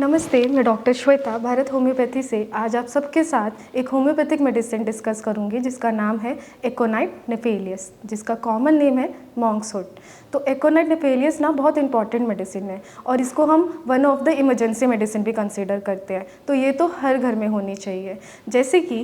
नमस्ते, मैं doctor Shweta Bharat homeopathy से आज आप सबके साथ एक होम्योपैथिक मेडिसिन डिस्कस करूंगी जिसका नाम है एकोनाइट नेफेलियस, जिसका कॉमन नेम है मॉन्क्स वुड। तो एकोनाइट नेफेलियस ना बहुत इंपॉर्टेंट मेडिसिन है और इसको हम one of the emergency medicine भी कंसीडर करते हैं। तो ये तो हर घर में होनी चाहिए। जैसे कि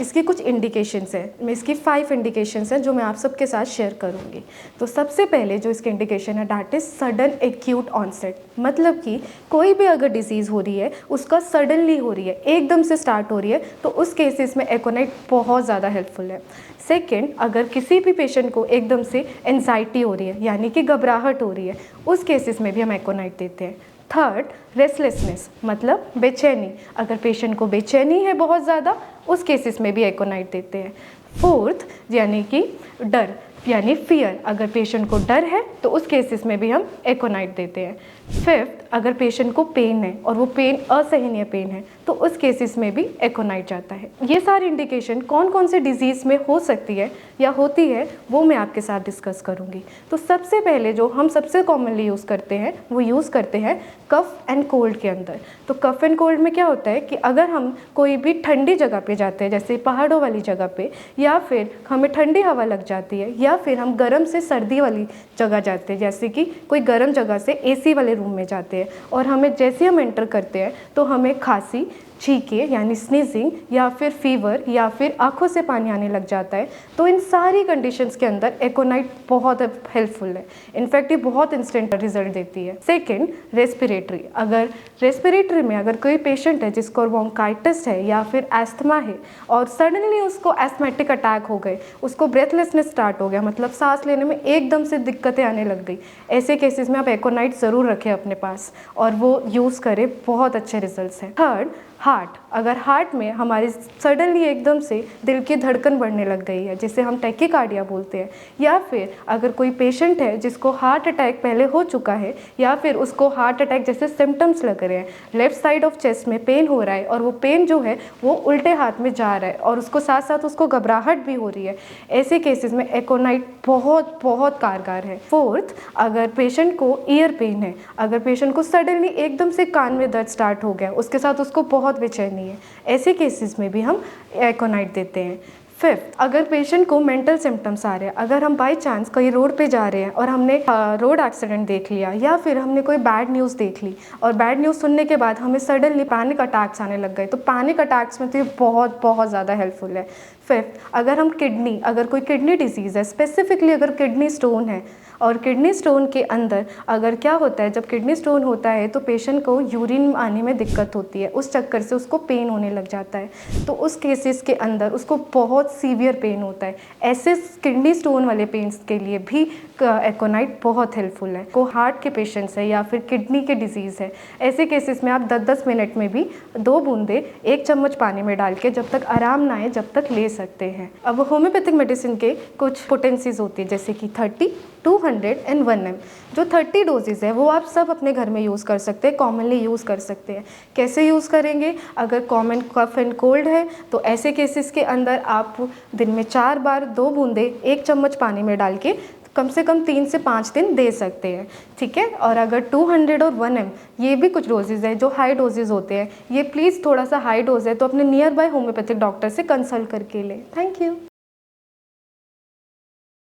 इसकी कुछ इंडिकेशंस है, इसकी 5 इंडिकेशंस हैं जो मैं आप सबके साथ शेयर करूँगी। तो सबसे पहले जो इसकी इंडिकेशन है that is sudden acute onset, मतलब कि कोई भी अगर डिजीज़ हो रही है उसका सडनली हो रही है, एकदम से स्टार्ट हो रही है, तो उस केसेस में एकोनाइट बहुत ज़्यादा हेल्पफुल है। सेकेंड, अगर किसी भी पेशेंट को एकदम से एंजाइटी हो रही है यानी कि घबराहट हो रही है, उस केसेस में भी हम एकोनाइट देते हैं। थर्ड, रेस्टलेसनेस मतलब बेचैनी, अगर पेशेंट को बेचैनी है बहुत ज़्यादा, उस केसेस में भी एकोनाइट देते हैं। फोर्थ, यानी कि डर यानी फियर, अगर पेशेंट को डर है तो उस केसेस में भी हम एकोनाइट देते हैं। फिफ्थ, अगर पेशेंट को पेन है और वो पेन असहनीय पेन है तो उस केसेस में भी एकोनाइट जाता है। ये सारी इंडिकेशन कौन कौन से डिजीज़ में हो सकती है या होती है वो मैं आपके साथ डिस्कस करूँगी। तो सबसे पहले जो हम सबसे कॉमनली यूज़ करते हैं वो यूज़ करते हैं कफ एंड कोल्ड के अंदर। तो कफ एंड कोल्ड में क्या होता है कि अगर हम कोई भी ठंडी जगह पे जाते हैं, जैसे पहाड़ों वाली जगह पे, या फिर हमें ठंडी हवा लग जाती है, या फिर हम गर्म से सर्दी वाली जगह जाते हैं, जैसे कि कोई गर्म जगह से एसी वाले रूम में जाते हैं, और हमें जैसे हम एंटर करते हैं तो हमें खांसी, छींके यानी स्नीजिंग, या फिर फीवर, या फिर आंखों से पानी आने लग जाता है, तो इन सारी कंडीशंस के अंदर एकोनाइट बहुत हेल्पफुल है। इनफैक्ट ये बहुत इंस्टेंट रिजल्ट देती है। सेकेंड, रेस्पिरेटरी, अगर रेस्पिरेटरी में अगर कोई पेशेंट है जिसको ब्रोंकाइटिस है या फिर एस्थमा है और सडनली उसको एस्थमेटिक अटैक हो गए, उसको ब्रेथलेसनेस स्टार्ट हो गया, मतलब सांस लेने में एकदम से दिक्कतें आने लग गई, ऐसे केसेस में आप एकोनाइट ज़रूर रखें अपने पास और वो यूज़ करें, बहुत अच्छे रिजल्ट्स हैं। थर्ड, हार्ट, अगर हार्ट में हमारे सडनली एकदम से दिल की धड़कन बढ़ने लग गई है, जिसे हम टैकीकार्डिया बोलते हैं, या फिर अगर कोई पेशेंट है जिसको हार्ट अटैक पहले हो चुका है या फिर उसको हार्ट अटैक जैसे सिम्टम्स लग रहे हैं, लेफ्ट साइड ऑफ चेस्ट में पेन हो रहा है और वो पेन जो है वो उल्टे हाथ में जा रहा है और उसको साथ साथ उसको घबराहट भी हो रही है, ऐसे केसेस में एकोनाइट बहुत बहुत कारगर है। फोर्थ, अगर पेशेंट को ईयर पेन है, अगर पेशेंट को सडनली एकदम से कान में दर्द स्टार्ट हो गया, उसके साथ उसको बहुत बेचैनी है, ऐसे केसेस में भी हम एकोनाइट देते हैं। फिफ्थ, अगर पेशेंट को मेंटल सिम्टम्स आ रहे हैं, अगर हम बाई चांस कहीं रोड पे जा रहे हैं और हमने रोड एक्सीडेंट देख लिया या फिर हमने कोई बैड न्यूज़ देख ली और बैड न्यूज़ सुनने के बाद हमें सडनली पैनिक अटैक्स आने लग गए, तो पैनिक अटैक्स में तो ये बहुत बहुत ज़्यादा हेल्पफुल है। फिफ्थ, अगर कोई किडनी डिजीज़ है, स्पेसिफिकली अगर किडनी स्टोन है, और किडनी स्टोन के अंदर अगर क्या होता है, जब किडनी स्टोन होता है तो पेशेंट को यूरिन आने में दिक्कत होती है, उस चक्कर से उसको पेन होने लग जाता है, तो उस केसेस के अंदर उसको बहुत सीवियर पेन होता है। ऐसे किडनी स्टोन वाले पेन्स के लिए भी एकोनाइट बहुत हेल्पफुल है। को हार्ट के पेशेंट्स है या फिर किडनी के डिजीज़ है, ऐसे केसेस में आप 10-10 मिनट में भी 2 बूंदे 1 चम्मच पानी में डाल के जब तक आराम ना आए जब तक ले सकते हैं। अब होम्योपैथिक मेडिसिन के कुछ पोटेंसीज होती है, जैसे कि 30, 200 एंड 1 ml। जो 30 डोजेज़ है वो आप सब अपने घर में यूज़ कर सकते हैं, कॉमनली यूज़ कर सकते हैं। कैसे यूज़ करेंगे? अगर कॉमन कफ एंड कोल्ड है तो ऐसे केसेस के अंदर आप दिन में 4 बार 2 बूंदे 1 चम्मच पानी में डाल के कम से कम 3 से 5 दिन दे सकते हैं, ठीक है। और अगर 200 और 1 ml ये भी कुछ डोजेज़ है जो हाई डोजेज़ होते हैं, ये प्लीज़ थोड़ा सा हाई डोज है तो अपने नियर बाय होम्योपैथिक डॉक्टर से कंसल्ट करके लें। Thank you.